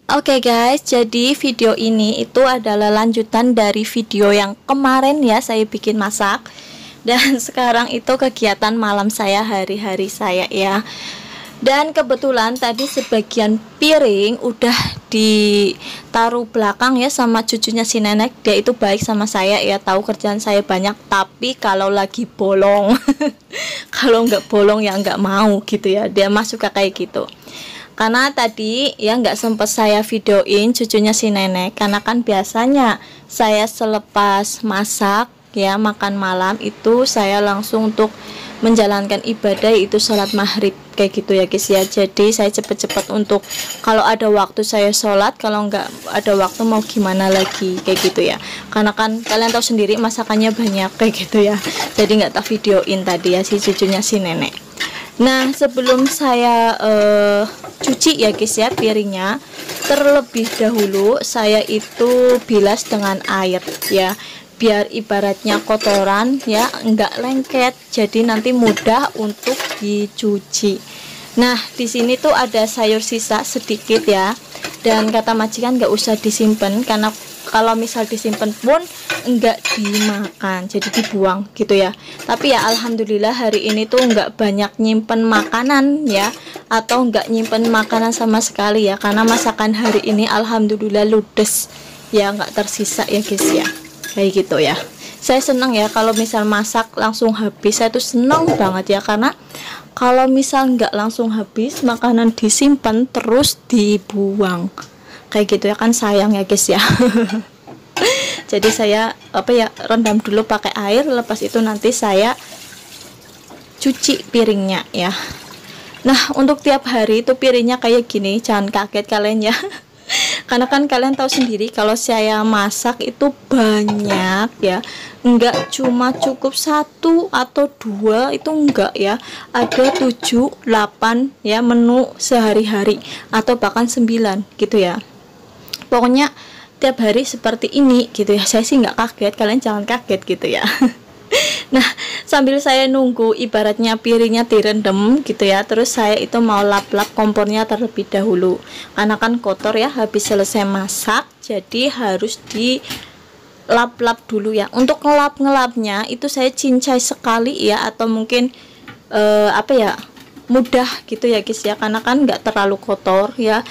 Oke guys, jadi video ini itu adalah lanjutan dari video yang kemarin ya, saya bikin masak. Dan sekarang itu kegiatan malam saya, hari-hari saya ya. Dan kebetulan tadi sebagian piring udah ditaruh belakang ya sama cucunya si nenek. Dia itu baik sama saya ya, tahu kerjaan saya banyak. Tapi kalau lagi bolong kalau nggak bolong ya nggak mau gitu ya, dia mah suka kayak gitu. Karena tadi ya nggak sempet saya videoin cucunya si nenek, karena kan biasanya saya selepas masak ya, makan malam itu saya langsung untuk menjalankan ibadah, itu sholat maghrib kayak gitu ya guys ya. Jadi saya cepet-cepet untuk kalau ada waktu saya sholat, kalau nggak ada waktu mau gimana lagi kayak gitu ya. Karena kan kalian tahu sendiri masakannya banyak kayak gitu ya, jadi nggak tak videoin tadi ya si cucunya si nenek. Nah sebelum saya cuci ya guys ya piringnya, terlebih dahulu saya itu bilas dengan air ya, biar ibaratnya kotoran ya enggak lengket, jadi nanti mudah untuk dicuci. Nah di sini tuh ada sayur sisa sedikit ya, dan kata majikan nggak usah disimpan, karena kalau misal disimpan pun enggak dimakan, jadi dibuang gitu ya. Tapi ya alhamdulillah hari ini tuh enggak banyak nyimpen makanan ya, atau enggak nyimpen makanan sama sekali ya, karena masakan hari ini alhamdulillah ludes ya, enggak tersisa ya guys ya, kayak gitu ya. Saya senang ya kalau misal masak langsung habis, saya tuh senang banget ya, karena kalau misal enggak langsung habis, makanan disimpan terus dibuang kayak gitu ya kan, sayang ya guys ya. Jadi saya rendam dulu pakai air, lepas itu nanti saya cuci piringnya ya. Nah untuk tiap hari itu piringnya kayak gini, jangan kaget kalian ya. Karena kan kalian tahu sendiri kalau saya masak itu banyak ya, enggak cuma cukup 1 atau 2, itu enggak ya, ada 7, 8 ya menu sehari-hari, atau bahkan 9 gitu ya. Pokoknya tiap hari seperti ini gitu ya. Saya sih nggak kaget, kalian jangan kaget gitu ya. Nah sambil saya nunggu ibaratnya piringnya direndam gitu ya, terus saya itu mau lap-lap kompornya terlebih dahulu, karena kan kotor ya habis selesai masak, jadi harus dilap-lap dulu ya. Untuk ngelapnya itu saya cincai sekali ya, atau mungkin mudah gitu ya guys ya, karena kan nggak terlalu kotor ya.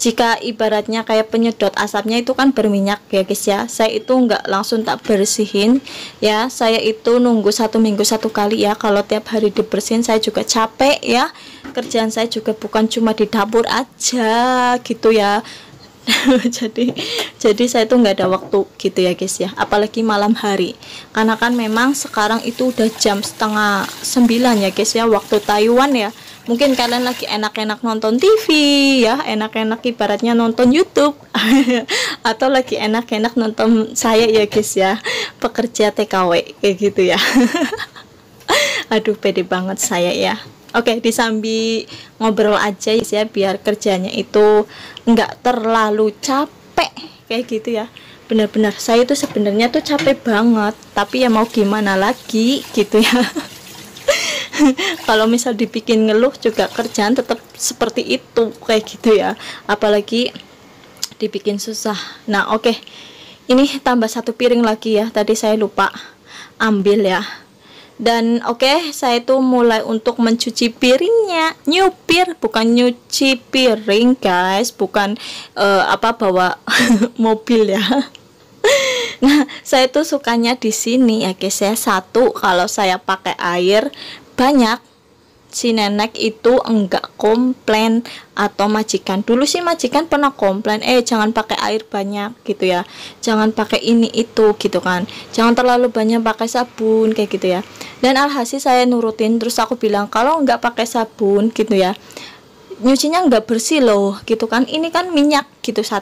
Jika ibaratnya kayak penyedot asapnya itu kan berminyak ya guys ya, saya itu nggak langsung tak bersihin ya, saya itu nunggu 1 minggu 1 kali ya. Kalau tiap hari dibersihin saya juga capek ya, kerjaan saya juga bukan cuma di dapur aja gitu ya. jadi saya tuh nggak ada waktu gitu ya guys ya, apalagi malam hari, karena kan memang sekarang itu udah jam 8:30 ya guys ya, waktu Taiwan ya. Mungkin kalian lagi enak-enak nonton TV ya, enak-enak ibaratnya nonton YouTube atau lagi enak-enak nonton saya ya guys ya, pekerja TKW kayak gitu ya. Aduh pede banget saya ya. Oke, disambi ngobrol aja ya, biar kerjanya itu nggak terlalu capek kayak gitu ya. Bener-bener saya itu sebenarnya tuh capek banget, tapi ya mau gimana lagi gitu ya. Kalau misal dibikin ngeluh juga kerjaan tetap seperti itu kayak gitu ya, apalagi dibikin susah. Nah oke, ini tambah 1 piring lagi ya, tadi saya lupa ambil ya. Dan oke, saya tuh mulai untuk mencuci piringnya, nyupir bukan nyuci piring guys, bukan bawa mobil ya. Nah saya tuh sukanya di sini ya guys ya, 1 kalau saya pakai air banyak, si nenek itu enggak komplain, atau majikan dulu sih majikan pernah komplain, jangan pakai air banyak gitu ya, jangan pakai ini itu gitu kan, jangan terlalu banyak pakai sabun kayak gitu ya. Dan alhasil saya nurutin, terus aku bilang kalau enggak pakai sabun gitu ya, nyucinya enggak bersih loh gitu kan, ini kan minyak gitu. 1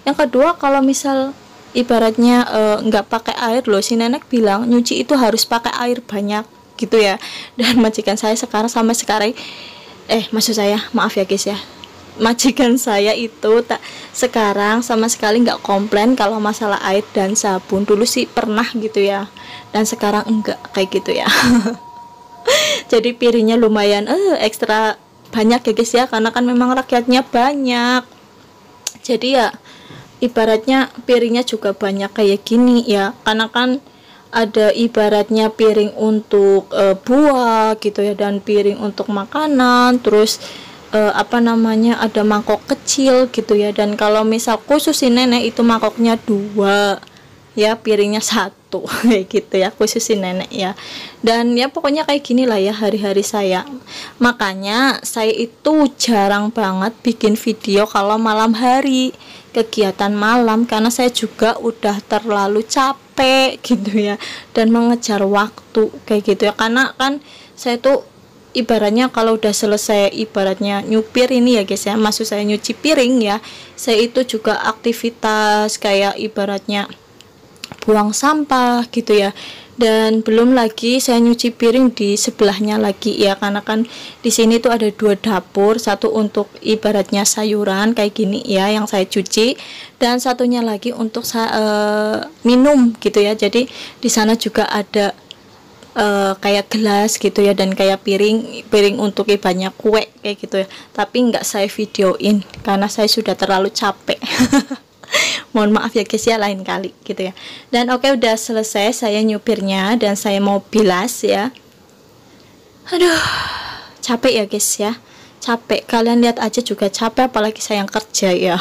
yang kedua, kalau misal ibaratnya enggak pakai air loh, si nenek bilang nyuci itu harus pakai air banyak gitu ya. Dan majikan saya sekarang sampai sekarang maksud saya maaf ya guys ya, majikan saya itu tak sekarang sama sekali nggak komplain kalau masalah air dan sabun. Dulu sih pernah gitu ya, dan sekarang enggak kayak gitu ya. Jadi piringnya lumayan ekstra banyak ya guys ya, karena kan memang rakyatnya banyak. Jadi ya ibaratnya piringnya juga banyak kayak gini ya, karena kan ada ibaratnya piring untuk buah gitu ya, dan piring untuk makanan, terus ada mangkok kecil gitu ya. Dan kalau misal khusus si nenek itu mangkoknya 2 ya, piringnya 1 kayak gitu ya, khusus si nenek ya. Dan ya pokoknya kayak gini lah ya hari-hari saya. Makanya saya itu jarang banget bikin video kalau malam hari, kegiatan malam, karena saya juga udah terlalu capek gitu ya, dan mengejar waktu kayak gitu ya. Karena kan saya tuh ibaratnya kalau udah selesai ibaratnya nyupir ini ya guys ya, maksud saya nyuci piring ya, saya itu juga aktivitas kayak ibaratnya buang sampah gitu ya. Dan belum lagi saya nyuci piring di sebelahnya lagi ya, karena kan di sini tuh ada 2 dapur, satu untuk ibaratnya sayuran kayak gini ya yang saya cuci, dan satunya lagi untuk minum gitu ya. Jadi di sana juga ada kayak gelas gitu ya, dan kayak piring untuk ibaratnya kue kayak gitu ya. Tapi nggak saya videoin karena saya sudah terlalu capek. Mohon maaf ya guys ya, lain kali gitu ya. Dan oke, udah selesai saya nyupirnya dan saya mau bilas ya. Aduh, capek ya guys ya, capek. Kalian lihat aja juga capek, apalagi saya yang kerja ya.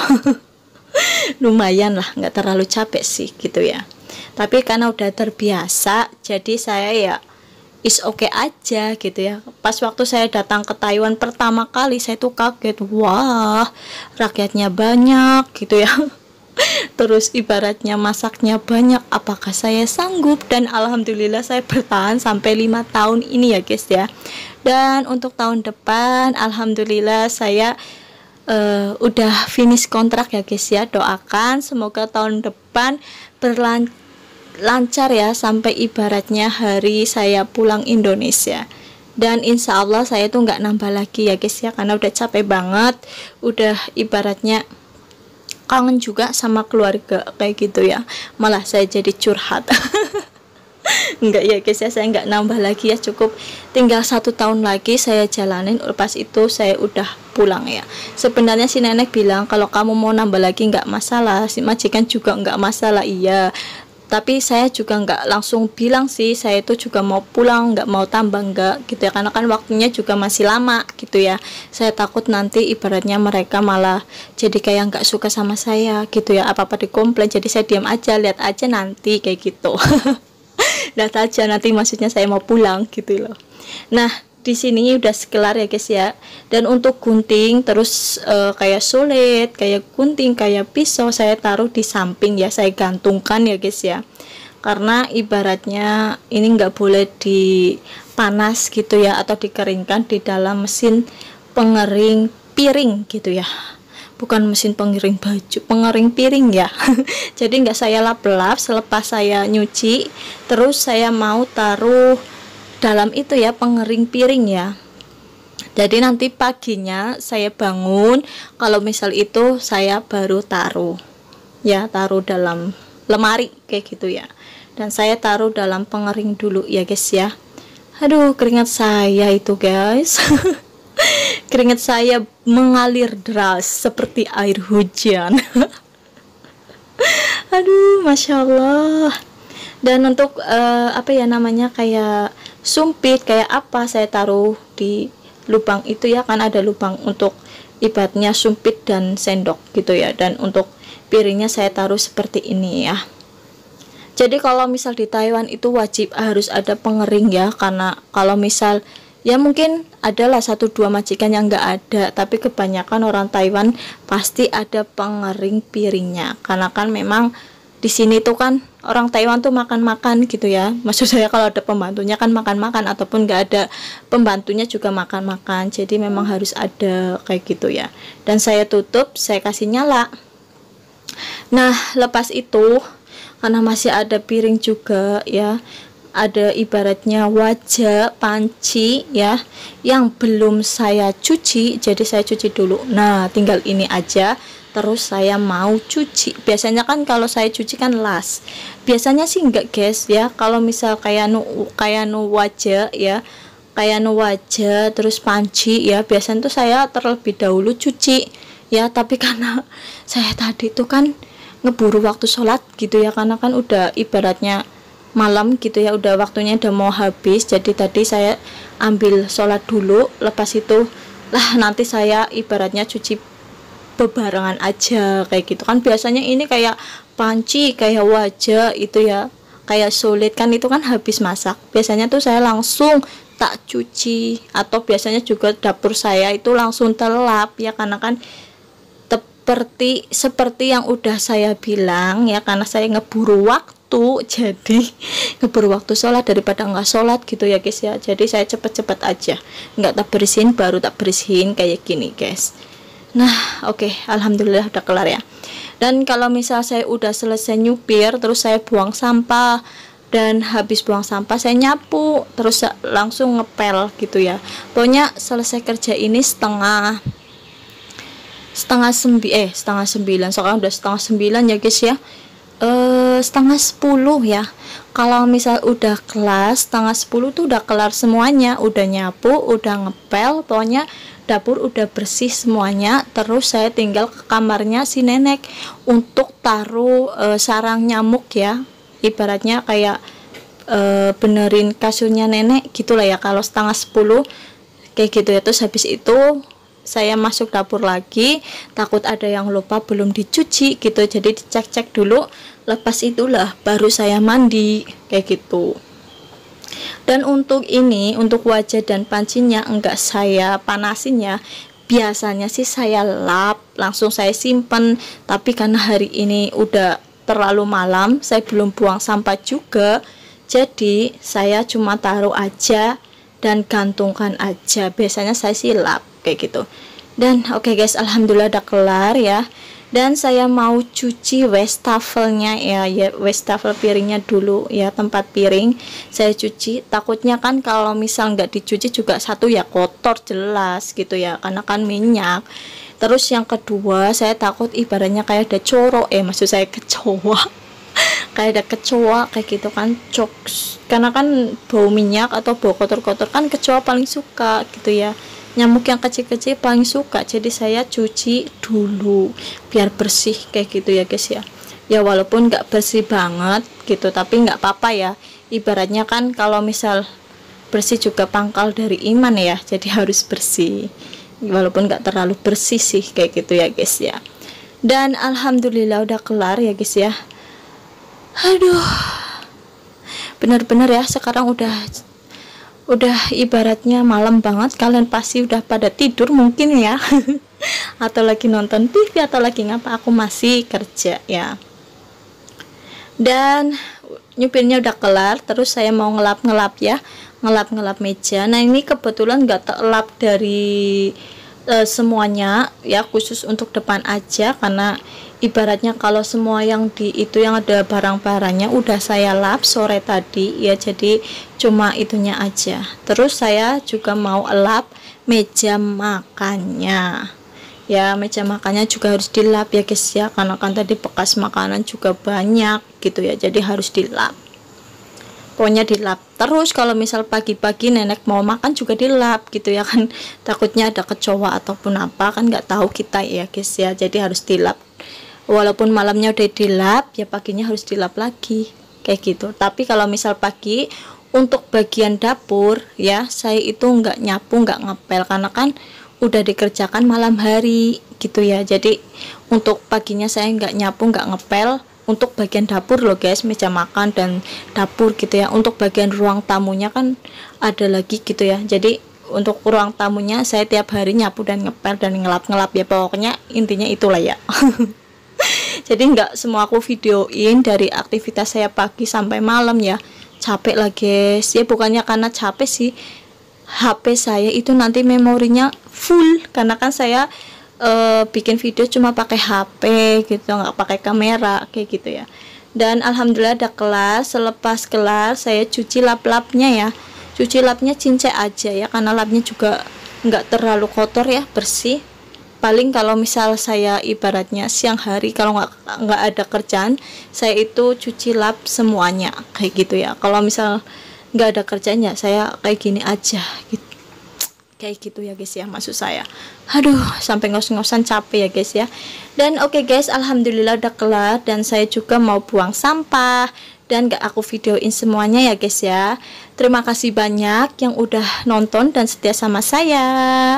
Lumayan lah, nggak terlalu capek sih gitu ya. Tapi karena udah terbiasa, jadi saya ya is okay aja gitu ya. Pas waktu saya datang ke Taiwan pertama kali, saya tuh kaget, wah rakyatnya banyak gitu ya. Terus ibaratnya masaknya banyak, apakah saya sanggup? Dan alhamdulillah saya bertahan sampai 5 tahun ini ya guys ya. Dan untuk tahun depan alhamdulillah saya udah finish kontrak ya guys ya. Doakan semoga tahun depan lancar ya, sampai ibaratnya hari saya pulang Indonesia. Dan insya Allah saya tuh nggak nambah lagi ya guys ya, karena udah capek banget, udah ibaratnya kangen juga sama keluarga kayak gitu ya. Malah saya jadi curhat. Enggak ya guys ya, saya nggak nambah lagi ya, cukup tinggal 1 tahun lagi saya jalanin, lepas itu saya udah pulang ya. Sebenarnya si nenek bilang kalau kamu mau nambah lagi nggak masalah, si majikan juga nggak masalah, iya. Tapi saya juga nggak langsung bilang sih, saya itu juga mau pulang, nggak mau tambah nggak gitu ya, karena kan waktunya juga masih lama gitu ya. Saya takut nanti ibaratnya mereka malah jadi kayak nggak suka sama saya gitu ya, apa-apa dikomplain. Jadi saya diam aja, lihat aja nanti kayak gitu. Lihat aja nanti, maksudnya saya mau pulang gitu loh. Nah di sini udah sekelar ya guys ya. Dan untuk gunting terus kayak sulit, kayak gunting, kayak pisau saya taruh di samping ya, saya gantungkan ya guys ya, karena ibaratnya ini nggak boleh dipanas gitu ya, atau dikeringkan di dalam mesin pengering piring gitu ya, bukan mesin pengering baju, pengering piring ya. Jadi nggak saya lap-lap selepas saya nyuci, terus saya mau taruh dalam itu ya, pengering piring ya. Jadi nanti paginya saya bangun, kalau misal itu saya baru taruh ya, taruh dalam lemari kayak gitu ya. Dan saya taruh dalam pengering dulu ya guys ya. Aduh keringat saya itu guys. Keringat saya mengalir deras seperti air hujan. Aduh masya Allah. Dan untuk kayak sumpit kayak apa, saya taruh di lubang itu ya, kan ada lubang untuk ibaratnya sumpit dan sendok gitu ya. Dan untuk piringnya saya taruh seperti ini ya. Jadi kalau misal di Taiwan itu wajib harus ada pengering ya, karena kalau misal ya mungkin adalah 1-2 majikan yang nggak ada, tapi kebanyakan orang Taiwan pasti ada pengering piringnya, karena kan memang di sini tuh kan orang Taiwan tuh makan-makan gitu ya. Maksud saya kalau ada pembantunya kan makan-makan, ataupun nggak ada pembantunya juga makan-makan. Jadi memang harus ada kayak gitu ya. Dan saya tutup, saya kasih nyala. Nah lepas itu karena masih ada piring juga ya, ada ibaratnya wajah, panci ya yang belum saya cuci, jadi saya cuci dulu. Nah, tinggal ini aja. Terus saya mau cuci. Biasanya kan kalau saya cuci kan las. Biasanya sih enggak, guys ya. Kalau misal kayak nu wajah ya, kayak nu wajah terus panci ya, biasanya tuh saya terlebih dahulu cuci ya. Tapi karena saya tadi tuh kan ngeburu waktu sholat gitu ya, karena kan udah ibaratnya malam gitu ya, udah waktunya udah mau habis. Jadi tadi saya ambil sholat dulu, lepas itu lah nanti saya ibaratnya cuci bebarengan aja kayak gitu kan. Biasanya ini kayak panci, kayak wajah itu ya, kayak sulit kan, itu kan habis masak. Biasanya tuh saya langsung tak cuci, atau biasanya juga dapur saya itu langsung telap ya, karena kan seperti yang udah saya bilang ya, karena saya ngeburu waktu, jadi ngeburu waktu sholat daripada nggak sholat gitu ya guys ya. Jadi saya cepet-cepet aja, nggak tak bersihin baru tak bersihin kayak gini guys. Nah oke, alhamdulillah udah kelar ya. Dan kalau misal saya udah selesai nyupir, terus saya buang sampah, dan habis buang sampah saya nyapu, terus langsung ngepel gitu ya. Pokoknya selesai kerja ini setengah sembilan, soalnya udah setengah 9 ya guys ya. Setengah 10 ya. Kalau misal udah kelas setengah 10 tuh udah kelar semuanya, udah nyapu, udah ngepel, pokoknya dapur udah bersih semuanya. Terus saya tinggal ke kamarnya si nenek untuk taruh sarang nyamuk ya, ibaratnya kayak benerin kasurnya nenek gitulah ya kalau setengah 10 kayak gitu ya. Terus habis itu saya masuk dapur lagi, takut ada yang lupa belum dicuci gitu, jadi dicek-cek dulu. Lepas itulah baru saya mandi kayak gitu. Dan untuk ini, untuk wajah dan pancinya enggak saya panasin ya. Biasanya sih saya lap, langsung saya simpen. Tapi karena hari ini udah terlalu malam, saya belum buang sampah juga, jadi saya cuma taruh aja dan gantungkan aja. Biasanya saya sih lap kayak gitu. Dan oke guys, alhamdulillah udah kelar ya. Dan saya mau cuci wastafelnya ya, wastafel piringnya dulu ya, tempat piring saya cuci. Takutnya kan kalau misal nggak dicuci juga satu ya kotor jelas gitu ya, karena kan minyak. Terus yang kedua saya takut ibaratnya kayak ada corok, maksud saya kecoa kayak ada kecoa kayak gitu kan, karena kan bau minyak atau bau kotor-kotor kan kecoa paling suka gitu ya, nyamuk yang kecil-kecil paling suka. Jadi saya cuci dulu biar bersih kayak gitu ya guys ya. Ya walaupun nggak bersih banget gitu, tapi nggak apa-apa ya, ibaratnya kan kalau misal bersih juga pangkal dari iman ya, jadi harus bersih walaupun nggak terlalu bersih sih kayak gitu ya guys ya. Dan alhamdulillah udah kelar ya guys ya. Aduh, bener-bener ya, sekarang udah ibaratnya malam banget. Kalian pasti udah pada tidur mungkin ya atau lagi nonton TV atau lagi ngapa. Aku masih kerja ya. Dan nyupirnya udah kelar, terus saya mau ngelap ya, ngelap meja. Nah ini kebetulan nggak terlap dari semuanya ya, khusus untuk depan aja, karena ibaratnya kalau semua yang di itu yang ada barang-barangnya udah saya lap sore tadi ya, jadi cuma itunya aja. Terus saya juga mau lap meja makannya ya, meja makannya juga harus dilap ya guys ya, karena kan tadi bekas makanan juga banyak gitu ya, jadi harus dilap. Pokoknya dilap. Terus kalau misal pagi-pagi nenek mau makan juga dilap gitu ya kan, takutnya ada kecoa ataupun apa kan, nggak tahu kita ya guys ya, jadi harus dilap. Walaupun malamnya udah dilap ya, paginya harus dilap lagi kayak gitu. Tapi kalau misal pagi untuk bagian dapur ya, saya itu nggak nyapu, nggak ngepel, karena kan udah dikerjakan malam hari gitu ya. Jadi untuk paginya saya nggak nyapu, nggak ngepel. Untuk bagian dapur loh guys, meja makan dan dapur gitu ya. Untuk bagian ruang tamunya kan ada lagi gitu ya. Jadi untuk ruang tamunya saya tiap hari nyapu dan ngepel dan ngelap ya, pokoknya intinya itulah ya. Jadi nggak semua aku videoin dari aktivitas saya pagi sampai malam ya, capek lah guys ya. Bukannya karena capek sih, HP saya itu nanti memorinya full, karena kan saya bikin video cuma pakai HP gitu, nggak pakai kamera kayak gitu ya. Dan alhamdulillah ada kelar. Selepas kelar saya cuci lap-lapnya ya, cuci lapnya cincai aja ya, karena lapnya juga nggak terlalu kotor ya, bersih. Paling kalau misal saya ibaratnya siang hari kalau nggak ada kerjaan, saya itu cuci lap semuanya kayak gitu ya. Kalau misal nggak ada kerjanya, saya kayak gini aja gitu, kayak gitu ya guys ya, maksud saya. Aduh, sampai ngos-ngosan capek ya guys ya. Dan oke guys, alhamdulillah udah kelar, dan saya juga mau buang sampah dan gak aku videoin semuanya ya guys ya. Terima kasih banyak yang udah nonton dan setia sama saya.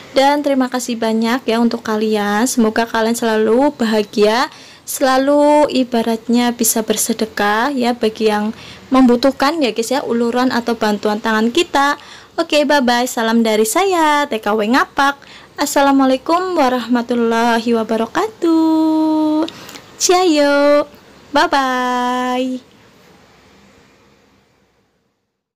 Dan terima kasih banyak ya untuk kalian. Semoga kalian selalu bahagia, selalu ibaratnya bisa bersedekah ya bagi yang membutuhkan ya guys ya, uluran atau bantuan tangan kita. Oke, bye-bye. Salam dari saya, TKW Ngapak. Assalamualaikum warahmatullahi wabarakatuh. Ciao. Bye-bye.